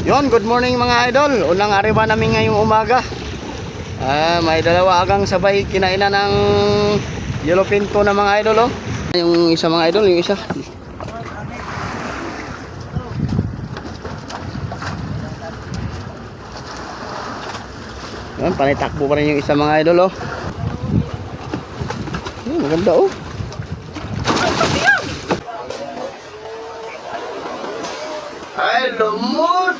Yon, good morning mga idol. Unang ariba namin ngayong umaga. May dalawa agang sabay kinainan ng yellow pinto na mga idol, oh. Yung isa mga idol, yung isa. Yan, panitakbo pa rin yung isa mga idol, oh. Maganda, oh. Ay, lumod!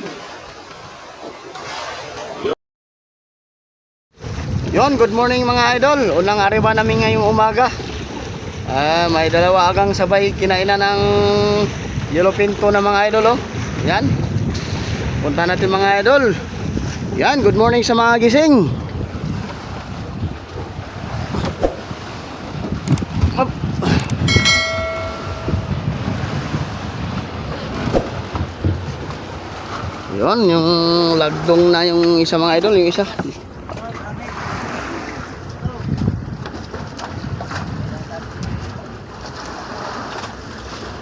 Yon, good morning mga idol. Unang ariba namin ngayong umaga. May dalawa agang sabay kinainan ng yellow pinto na mga idol, oh. Yan. Punta natin mga idol. Yan, good morning sa mga gising. Up. Yon, yung lagdong na yung isa mga idol, yung isa.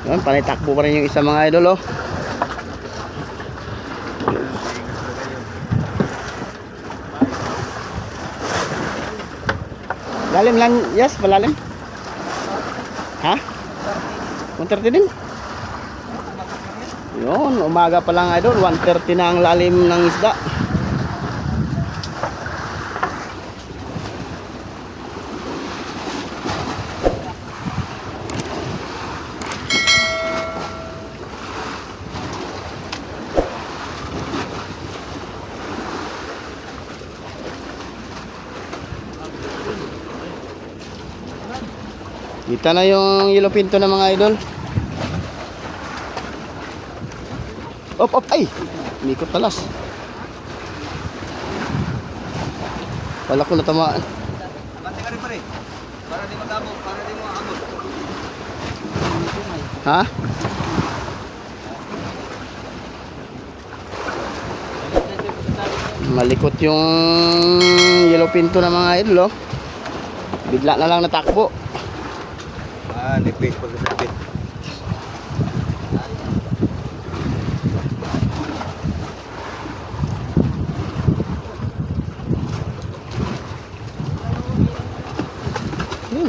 Yan, panitakbo pa rin yung isa mga idol, oh. Lalim lang, yes, malalim. Ha? 130 din. Yun, umaga pa lang idol, 130 na ang lalim ng isda. Kita na yung yellow pinto na mga idol. Op, op, ay! Umikot talas. Wala ko natamaan. Bante ka rin pare. Para di magabog, para di mo abot. Ha? Malikot yung yellow pinto na mga idol, oh. Bigla na lang natakbo. Nipis pagkasapit.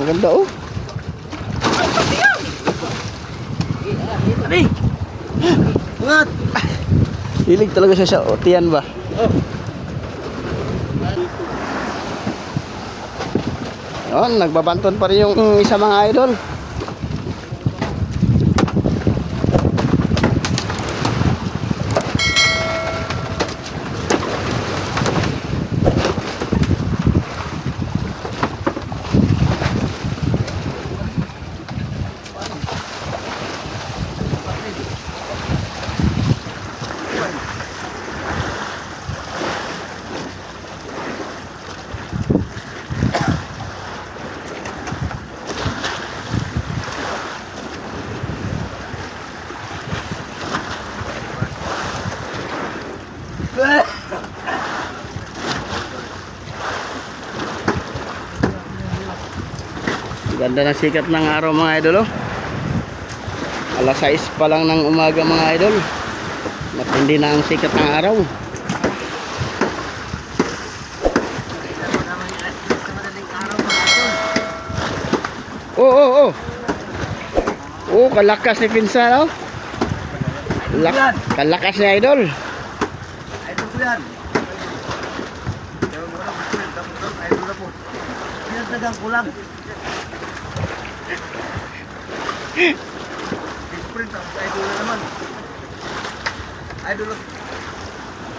Maganda, oh. Abi! Ingat! Hilig talaga siya sa tiyan ba? Yun, nagbabanton pa rin yung isa mga idol. Ganda ng sikat ng araw mga idol, oh. Alas 6 pa lang ng umaga mga idol. Matindi na ang sikat ng araw. Oh. Oh, kalakas ni Pinsan, oh. Kalakas ni idol. Idol ko yan. Idol na po. Pinagdagang kulang. Sprint ang idol na naman. Idol na.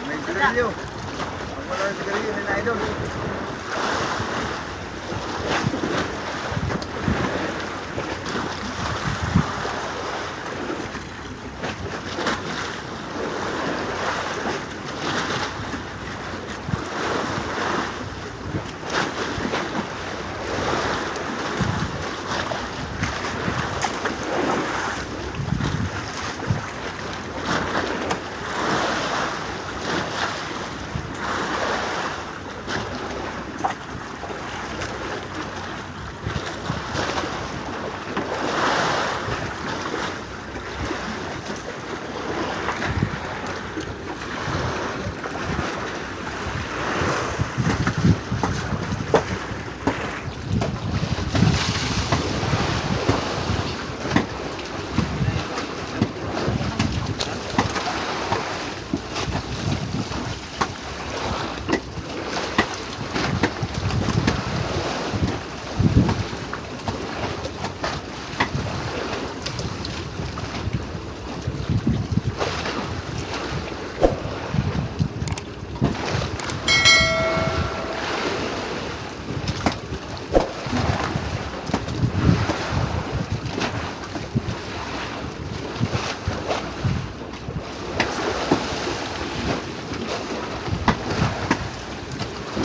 May sigarilyo. Pag wala ng sigarilyo, hindi na idol.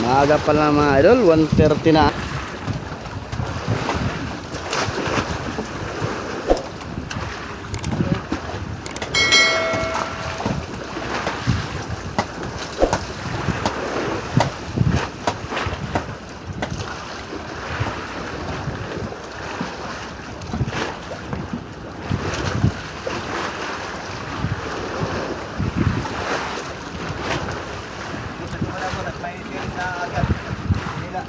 Maaga pa lang mga idol, 1:30 na. May tirik na agad. Nila.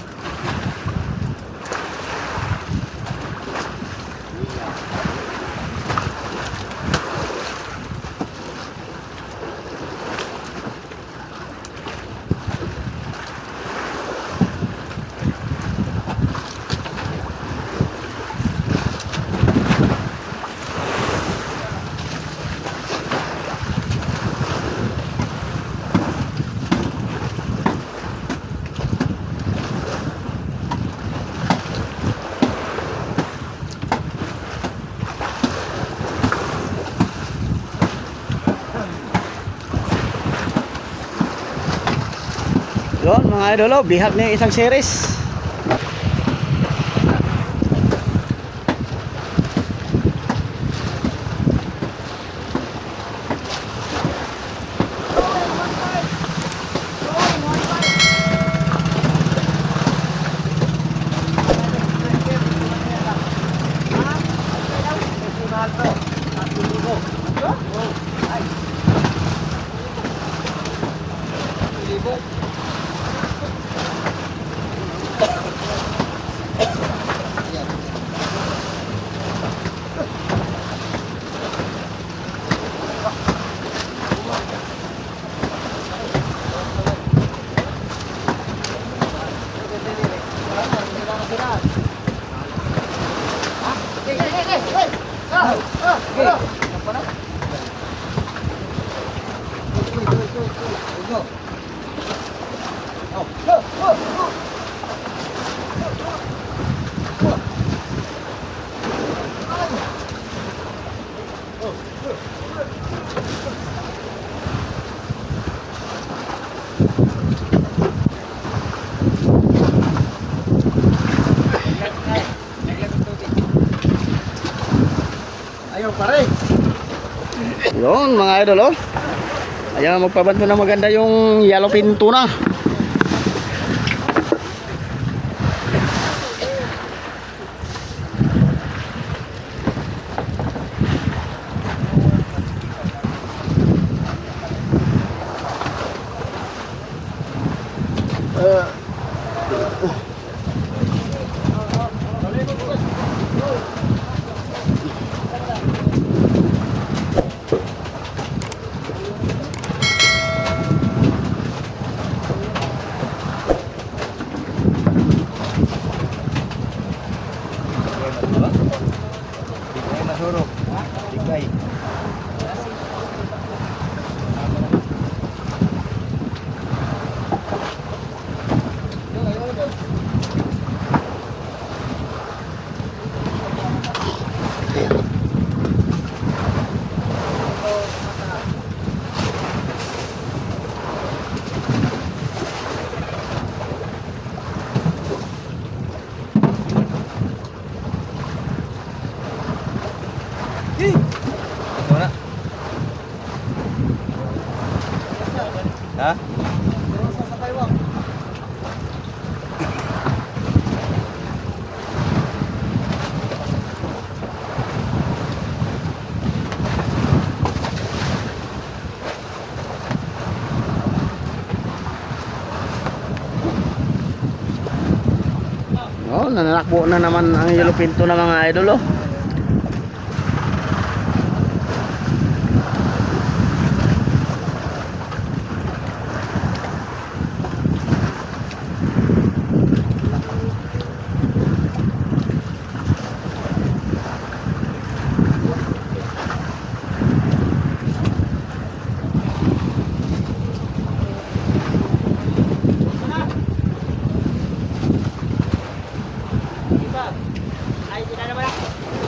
Yun mga idol, oh, bihag na yung isang series. Ayaw pare. Yun mga idol, oh. Ayan, magpabanto na maganda yung yellowfin tuna. Bigay masurok. Bigay. Ito na. Ha? Oh, nanakbo na naman ang yellowfin tuna mga idol, oh. Ay, di na naman ako.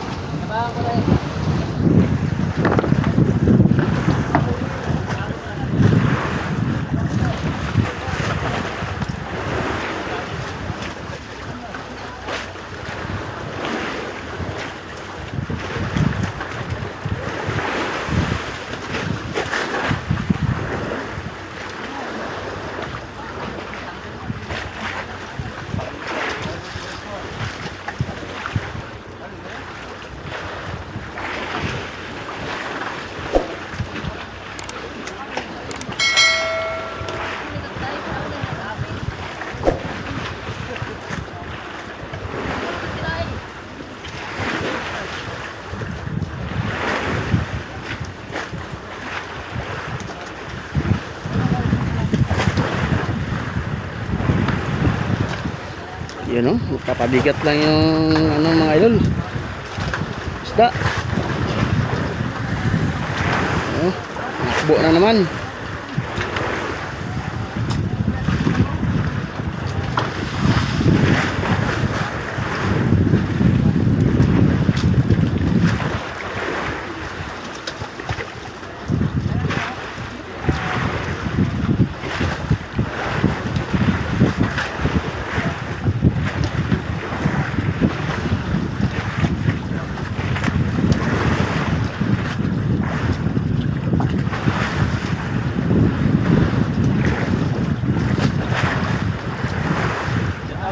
Yun o, kapabigat lang yung ano mga idol. Isda. Oh, nakbo na naman.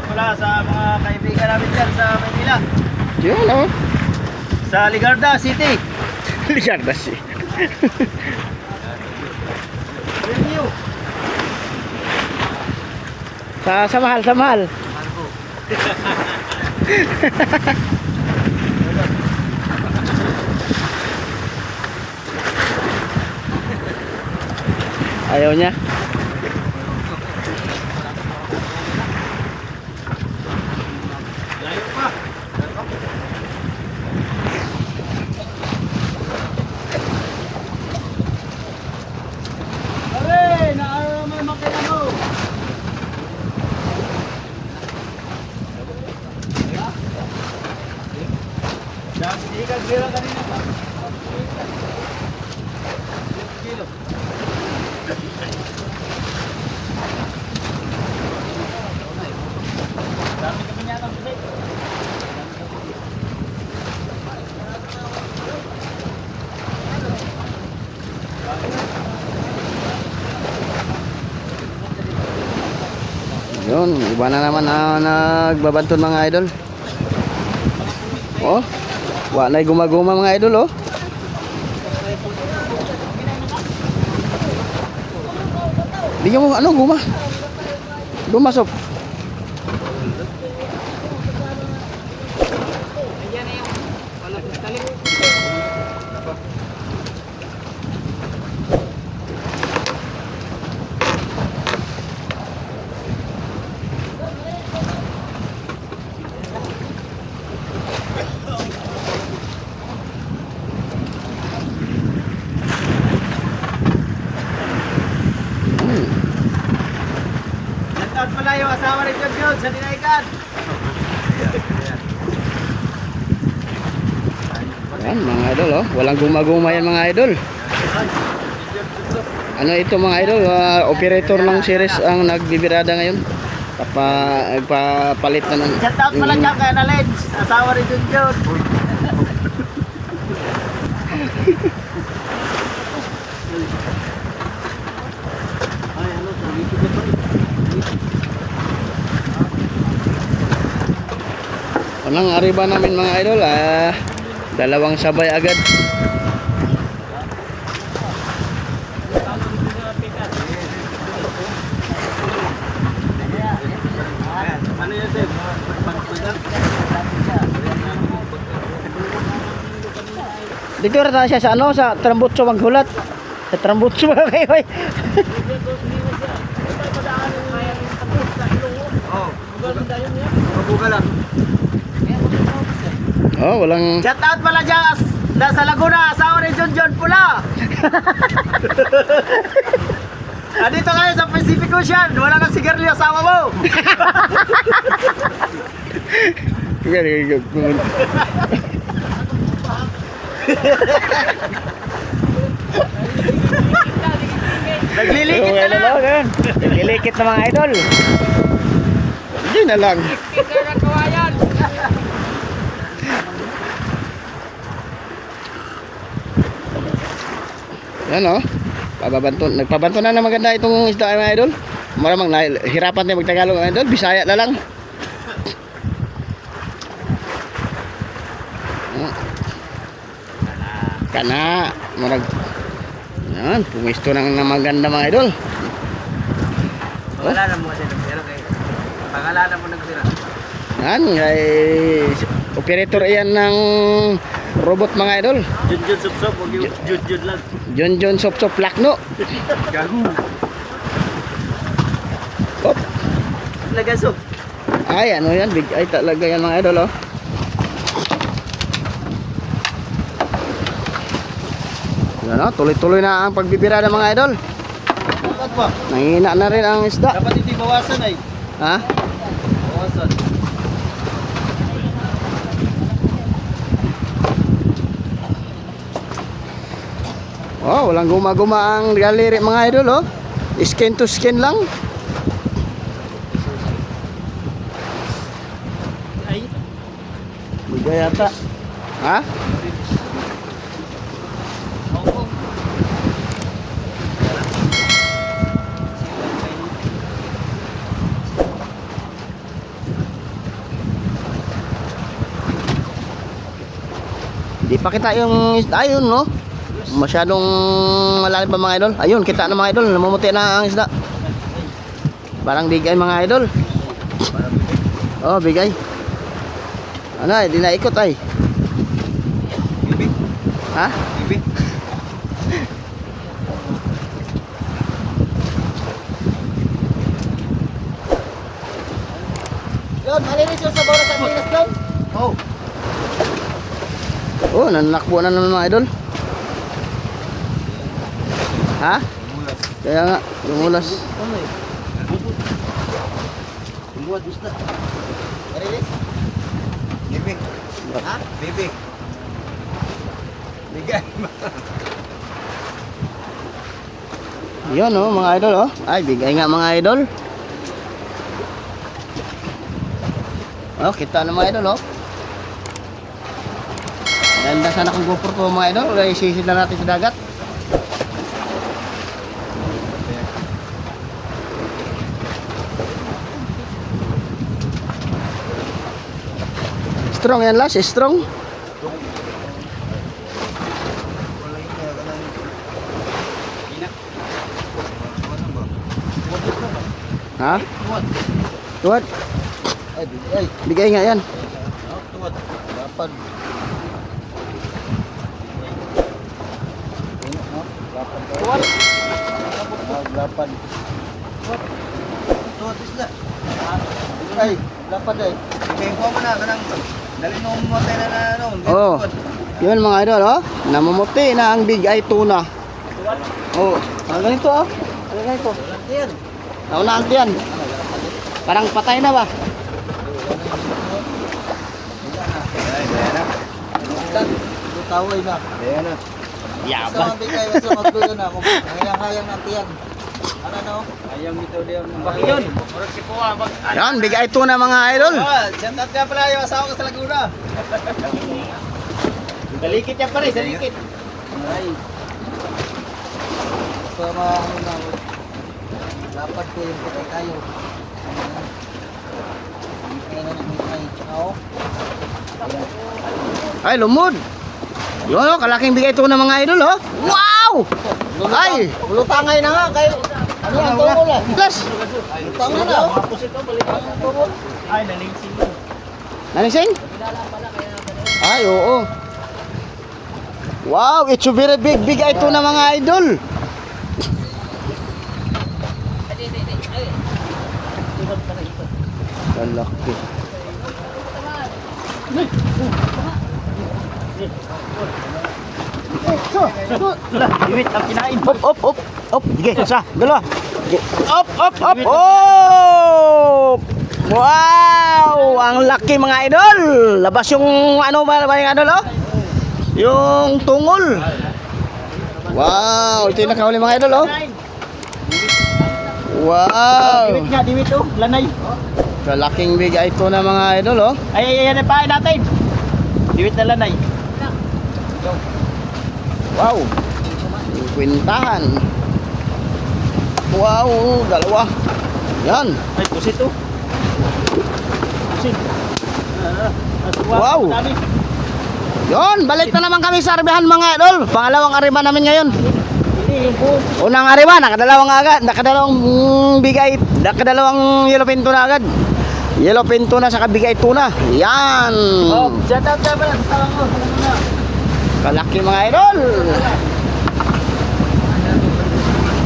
Wala sa mga kaibigan namin dyan sa Manila. Yun o. Sa Ligarda City. Ligarda si. Review. Sa mahal, sa mahal. Ayaw niya. Layo pa. Aray, naaraman makina mo. Dami ka gira kanina pa. Kilo. Dami kami niya ng bisay. Yun, iba na naman na nagbabanton mga idol. Oh, wala na gumaguma mga idol oh. Bigyan mo ano guma. Gumasok. Nagtaon pala yung asawa ni John John sa Dinaikan. Yan mga idol oh, walang gumaguma yan mga idol. Ano ito mga idol, operator ng series ang nagbibirada ngayon. Papalit na ng Nagtaon pala niya kay Analens, asawa ni John John. Ay, ano, sabi ko ba? Unang ariba namin mga idol, dalawang sabay agad. Ano yun, Dave? Dito rata siya sa ano, sa Trambutso maghulat. Sa Trambutso mga kayo. Oo. Mabuga lang. Oh, walang Shout out pala dyan sa Laguna, asawa ni John John Pula. Andito kayo sa Pacific Ocean, wala nang sigarilyo asawa mo. Naglilikit na lang. Naglilikit na mga idol. Hindi na lang. Yan oh. Nagpabanto na maganda itong isda mga idol. Maramang hirapan tayo magtagalog mga idol. Bisaya na lang. Kana. Yan. Pumisto na maganda mga idol. Wala na mo sila, pero kay pangalanan mo nagsira. Yan. Operator iyan ng robot mga idol. Jun Jun Sup Sup, huwag yung Jun Jun lang. John Sop Sop Lakno. Gago. Op. Lagaso. Ay, ano yan? Big eye talaga yan mga idol, oh. Yan, oh. Tuloy-tuloy na ang pagbibira ng mga idol. Dapat ba? Nangihina na rin ang isda. Dapat ito bawasan ay. Ha? Bawasan. Oh, walang guma-guma ang galiri mga idol, oh. Skin to skin lang. Ay. Bigay yata. Ha? Oo. Di pa kita yung isda, ayun, no? Masyadong malalim pa mga idol. Ayun, kita na mga idol, namumuti na ang isda. Parang bigay mga idol. Oh, bigay. Ano, di na ikot ay. Bibi. Ha? Bibi. Yun, malinis yung sabaw na sa Minas doon. Oh. Oh, nanakbo na naman mga idol. Ha? Mulas. Kaya nga, lumulas. Ano eh? Buat gusto. Malinis? Bibi. Ha? Bibi. Bigay. Yun, oh, mga idol, oh. Ay, bigay nga mga idol. Oh, kita na mga idol, oh. Ganda sana kung GoPro ko mga idol. Wala isisid na natin sa dagat. Strong yan las, strong. Wala ito ya kanang. Ina. Ano ba? Ha? Tuwad. Tuwad. Ay, bigay. Bigay nga yan. Oh, tuwad. Dapat. Tuwad. Lapan. Tuwad isla. Ay, lapan ay. Bigay ko mo na kanang. Dali mo mo tayo na ano. Oh. Yun mga idol, oh. Namumuti na ang big eye tuna. Oh, ang ganito, oh. Ang ganito. Yan. Naunaan ko yan. Parang patay na ba? Lutaway na. Ayan na. Sa Yaban. mga bigay sa magdulo na. Kung hayang-hayang ng tiyan. Ano no? Ayang bitaw diyan. Bakyon. Murag si Puwa. Yan, big eye tuna mga idol. Shout out ka pala yung asawa ko sa Laguna. Dalikit yan pare, dalikit. Ay. Sa mga ano na. Dapat ko yung patay tayo. Kaya na nag-mitay. Oo. Ay, lumod. Yun, oh, kalaking bigay tuna mga idol, oh. Wow! Ay! Lutangay na nga. Kayo. Ano ang tungkol ah? Plus! Lutangay na. Oh. Tungkol. Ay, nalingsing mo. Nanising? Ay, oo. Wow, it's a very big eye tuna mga idol. Kalaki. Iwit ang kinain. Op. Sige, isa, dalawa. Sige. Op. Oh! Wow! Ang laki mga idol. Labas yung ano ba yung idol, oh? Yung tungol. Wow, ito yung nakahuli mga idol, oh. Wow! Diwit nga, diwit oh. Lanay. Kalaking bigay ito na mga idol, oh. Ay, yan pa natin. Diwit na lanay. Wow! Yung kwintahan. Wow, dalawa. Yan. Ay, pusit oh. Pusit. Wow. Dami. Yon, balik na naman kami sa Arbihan mga idol. Pangalawang ariba namin ngayon. Hindi, yung buong. Unang ariba, nakadalawang agad, nakadalawang bigay, nakadalawang yellow pinto na agad. Yellow pinto na sa kabigay tuna. Yan. Oh, shout out ka pala. Sa ko. Kalaki mga idol.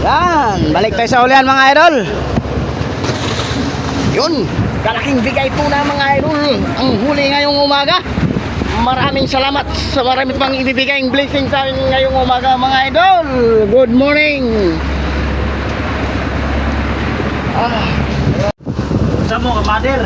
Yan, balik tayo sa ulihan mga idol. Yun. Kalaking bigay tuna mga idol. Ang huli ngayong umaga. Maraming salamat sa marami pang ibibigay ang blessing sa amin ngayong umaga mga idol. Good morning. Sa mo, kamader.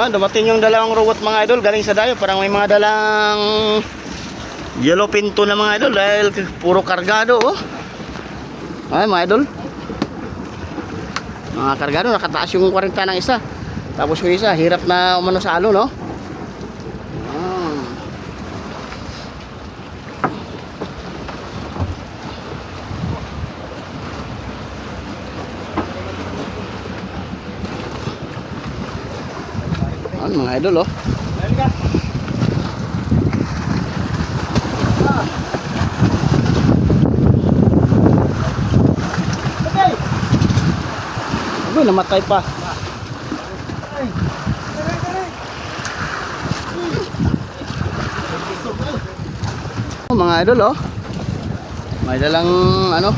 Dumating yung dalawang robot mga idol galing sa dayo. Parang may mga dalang yellow pinto na mga idol dahil puro kargado oh. Ay mga idol, mga kargado, nakataas yung 40 ng isa. Tapos yung isa hirap na umano sa alo no. Mga idol oh. Uy, namatay pa. Mga idol oh. May dalang ano,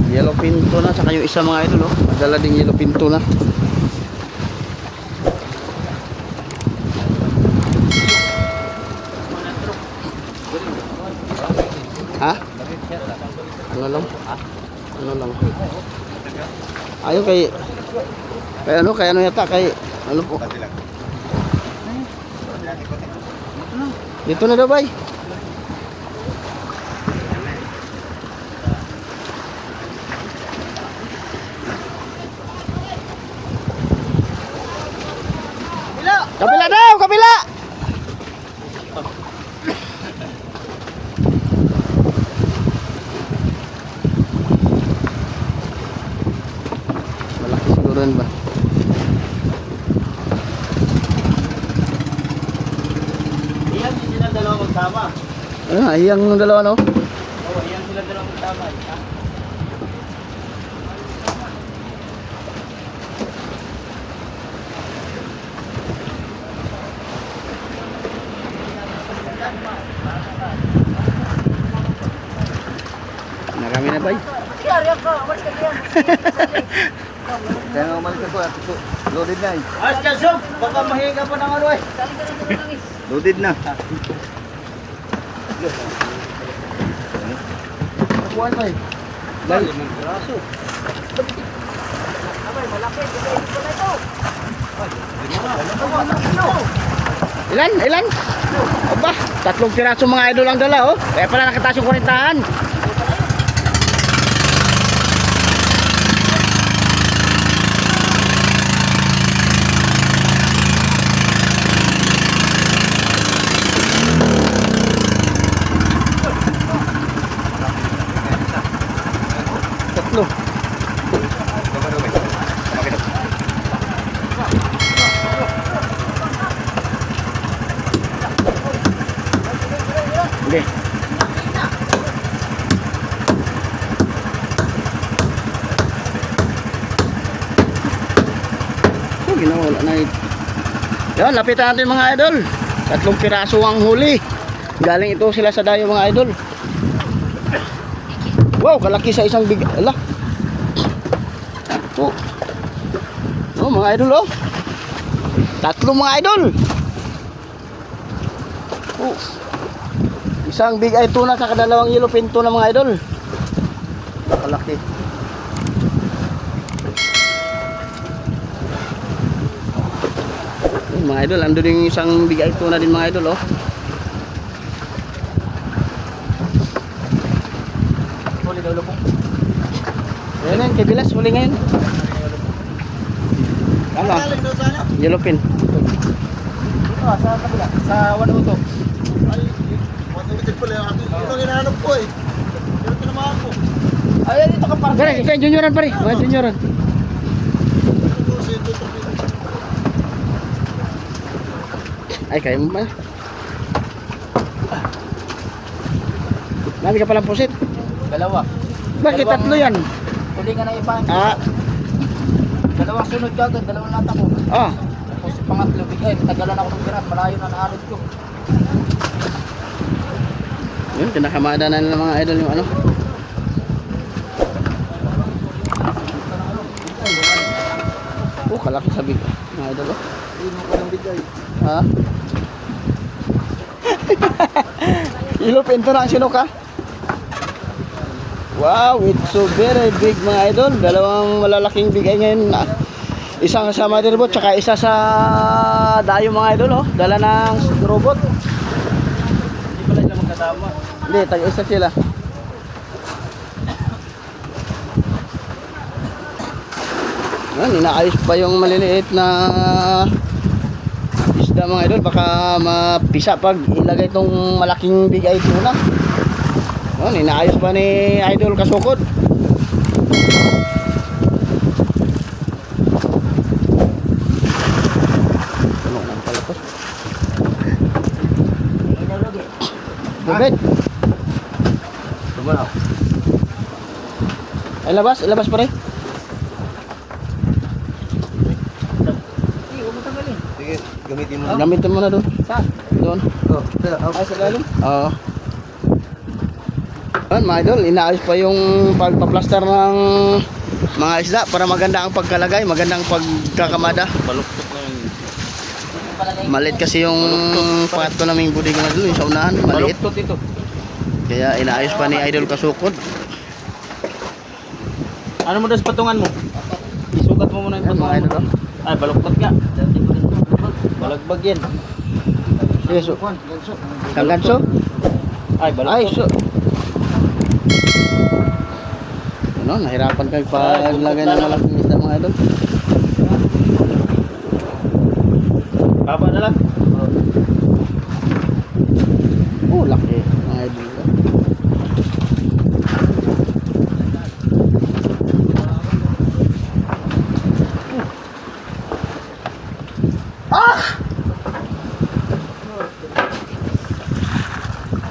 yellow pinto na, saka yung isa mga idol oh. Madala ding yellow pinto na. Ha? Ano lang? Ano lang? Ayun kay ano yata kay ano po? Dito na daw bay. Kabila daw, kabila. Malaki siguro yun ba? Iyan sila dalawa magsama. Iyang ng dalawa no? Oo, iyan sila dalawa magsama. Nakami na bay. Kaya nga umalis ako at ito. Loaded na eh. Ayos ka, Sob! Baka mahiga pa ng ano eh. Loaded na. Nakuha pa eh. Dali, ng piraso. Ilan? Ilan? Aba, 3 piraso mga idol ang dala oh. Kaya pala nakataas yung 40-an. Tatlo. Okay. So, ginawala na ito. Yan, lapitan natin mga idol. 3 piraso ang huli. Galing ito sila sa dayo mga idol. Wow, kalaki sa isang big... Ala. Oh. Oh, mga idol oh. 3 mga idol. Oh. Isang big eye tuna sa kadalawang yellow pinto na mga idol. Kalaki. Oh, mga idol, ando din yung isang big eye tuna din mga idol oh. Huli daw lupong. Ayan yan, kay Bilas, huli ngayon. Ano? Yellow pin. Dito sa kabila. Sa 102. Ay, matumitin pala yung akin. Ito ang hinahanap ko eh. Pero tinamaan ko. Ayan, dito ka para. Pare, ito yung junioran pare. Mga junioran. Ay, kaya mo ba? Nami ka palang pusit. Dalawa. Bakit Dalawang- 3 yan? Huli nga na iba. Ah, Dalawang sunod ka agad, dalawang lata ko. oh. pangatlo, bigay. Tagalan ako ng birat, malayo na naalit ko. Yun, pinakamada na nila mga idol yung ano. Oh, kalaki sabi ko. Mga idol, oh. Hindi mo ko ng bigay. Ha? Ilupin to na ang sinuka. Wow, it's so very big mga idol. Dalawang malalaking bigay ngayon na. Isang sa motherboard, tsaka isa sa dayo mga idol, oh. Dala ng robot. Hindi pala sila magkasama. Hindi, tag-isa sila. Yan, inaayos pa yung maliliit na isda mga idol. Baka mapisa pag ilagay itong malaking bigay tuna. Yan, inaayos pa ni Idol Kasukod. Ano lang pala to? Bubed. Tumalaw. Ay, labas pa rin. Hindi, huwag mo tanggalin. Sige, gamitin mo. Gamitin mo na doon. Saan? Doon. Oh, Ay, sa lalim? Oo. Yan, mga idol, inaayos pa yung pagpa-plaster ng mga isda para maganda ang pagkalagay, maganda ang pagkakamada. Baluktot na yun. Maliit kasi yung pangatlo naming budig na doon, yung sa unahan, maliit. Baluktot ito. Kaya inaayos pa ni Idol Kasukod. Ano mo daw sa patungan mo? Isukat mo muna yung Yan, mga patungan idol. mo. Ay, baluktot ka. Balagbag yan. Sige, so. Isang ganso? Ay, Ay, baluktot. so. Ano, nahirapan kayo paglagay ng malaking isda mga idol. Baba na lang. Oh, laki mga idol.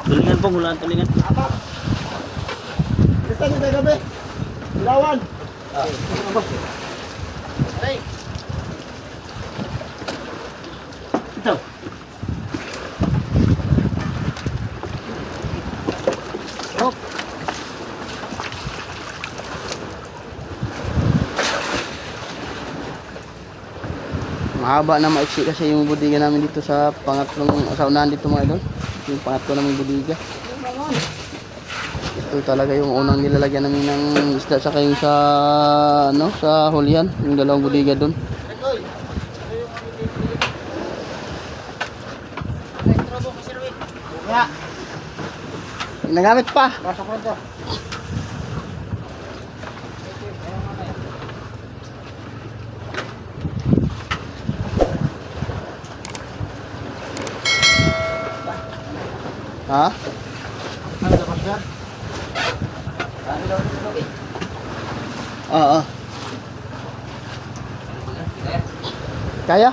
Tulingan po, hulaan tulingan. Gusto nyo tayo gabi? Ilawan! Ito. Oh. Mahaba na maiksi kasi yung budiga namin dito sa sa unahan dito mga idol. Yung pangatlo naming budiga. Ito talaga yung unang nilalagyan namin ng isda sa yung sa ano sa hulihan, yung dalawang budiga doon. Ya, Nagamit pa. pasok na to. Ha? Ano labas yan? Ano daw ito? Oo. Kaya?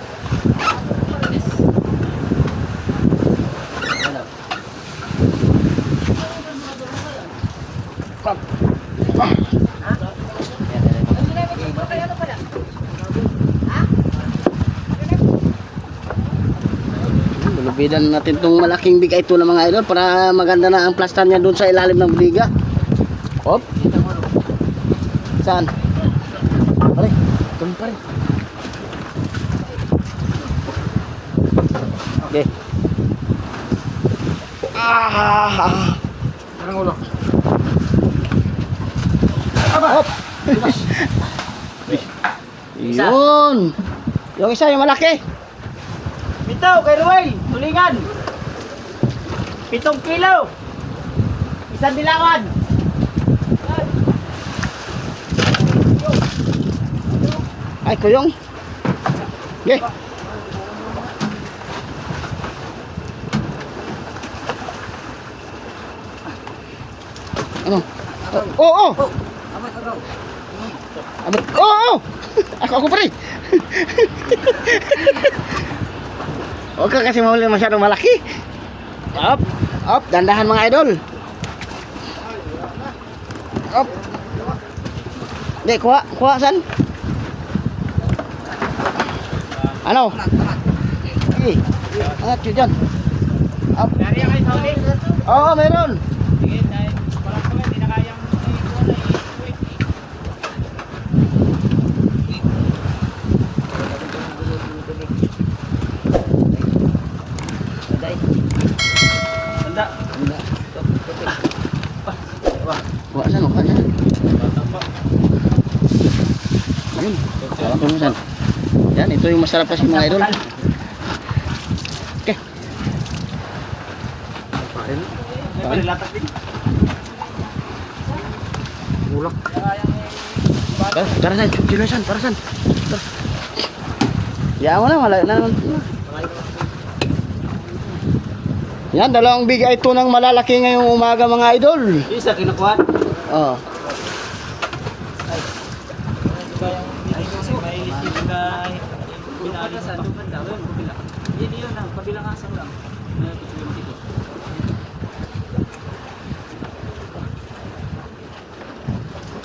Lubidan natin tong malaking bigay ito ng mga idol para maganda na ang plaster niya doon sa ilalim ng budiga. Hop. Saan? Pare, doon pare. Okay. Ah! Anong ulo? Hop. Yun. Yung isa yung malaki. Bitaw, kay Ruel, tulingan. 7 kilo. Isang dilawan. Ay, kuyong. Okay. Ano? Oo! Oh, Abot. Oo! Ako pare. Huwag ka kasi mahuli masyadong malaki. Up. Up. Dandahan mga idol. Up. Hindi, kuha. Kuha, san? Ano? Eh, angat yun dyan. Up. Dari kayo sa ulit. Oo, meron. Sige, dahil walang pala, hindi na kayang Tanda. Wala na, wala na. Ayun. Tumusan. Yan, ito yung masarap kasi mga idol. Okay. Latak din. Ulak. Tarasan, tarasan, tarasan. Ya mo na, wala na naman. Yan, dalawang bigay ito ng malalaki ngayong umaga mga idol. Isa kinukuha. Oh.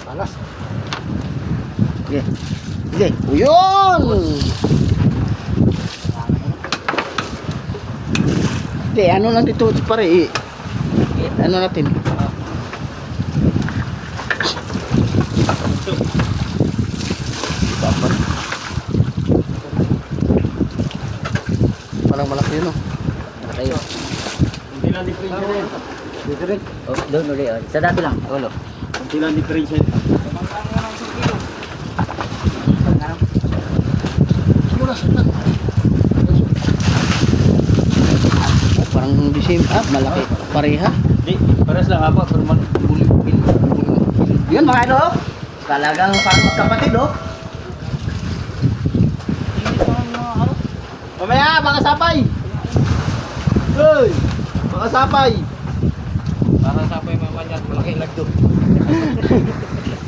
Palas. Sige. Sige. Uyun! Hindi, ano lang dito pare eh. Ano natin? Dapat. Parang malaki yun, no? Tayo. Hindi lang differential na yun. Dito rin. Oh, doon ulit. Sa dati lang. Ulo. Hindi lang differential. Oh, parang the same. Ah, malaki. Pareha. Hindi, paras lang apa. Pero bulim. Yun mga idol, oh. Talagang parang magkapatid, oh. Mamaya, mga sapay. Hoy, mga sapay. Para sa pa yung mamanya, malaki lagdo.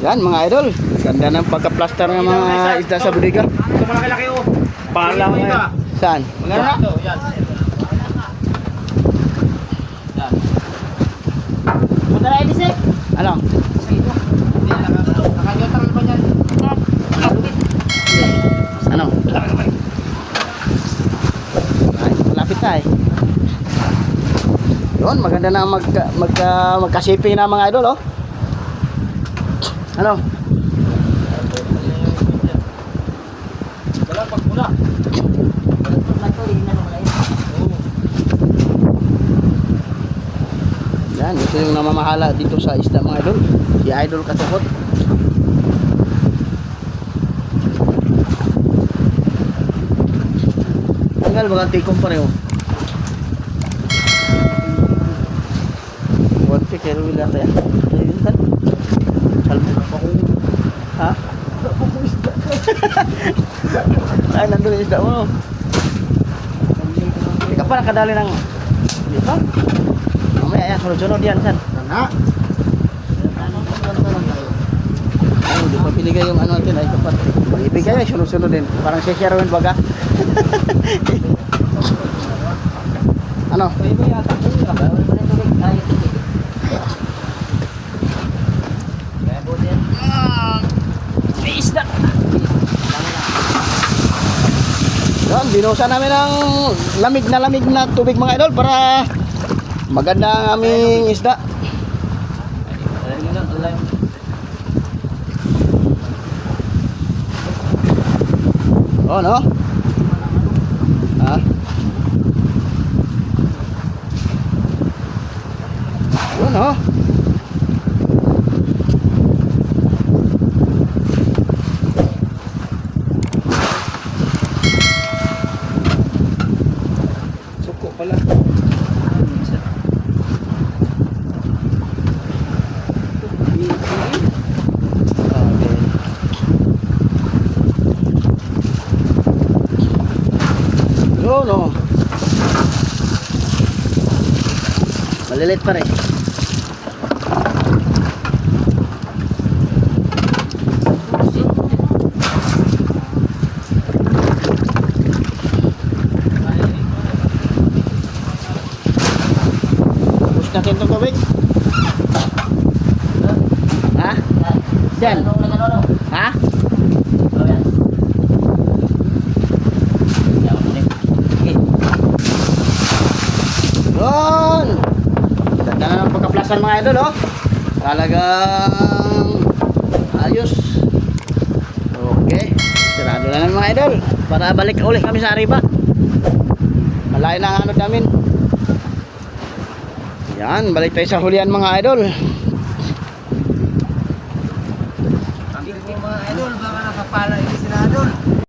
Yan mga idol, ganda ng pagka-plaster ng mga isda sa bodega. Ito malaki-laki oh. Parang saan? Maganda? Ito, yan. Yan. Punta na Edis eh. Ano? Hindi, naka-neutral ba yan? Nakadukit. Ano? Ay, malapit na eh. Yun, maganda na magkasiping na mga idol, oh. Ano? Wala pag muna. Yan, ito yung namamahala dito sa isda mga idol. Si Idol Katukot. Tanggal bagang tikong pareho. Konti kaya wala tayo. Ayun kan. Salmo na pa ko. Ha? Ay, nandun yung isda mo. Hindi ka pa nakadali ng... Dito? Mamaya yan, sunod-sunod yan, san? Na. Ay, hindi pa pinigay yung ano natin, ay kapat. Ibigay ay sunod-sunod din. Parang si Sherwin baga. Ano? Isda. Yan, binusa namin ng lamig na tubig mga idol para maganda ang aming isda. Oh, no? Ha? Yun, no? Suko pala. Yun, no? Malilit pa rin. Push natin itong tubig. Ha? Diyan. Ha? buksan mga idol oh. Talagang ayos. Okay, sarado na lang mga idol para balik ulit kami sa Arriba. Malayo na ang ano namin. Yan, balik tayo sa hulihan mga idol. Ang mga idol, baka nakapala ini sila idol.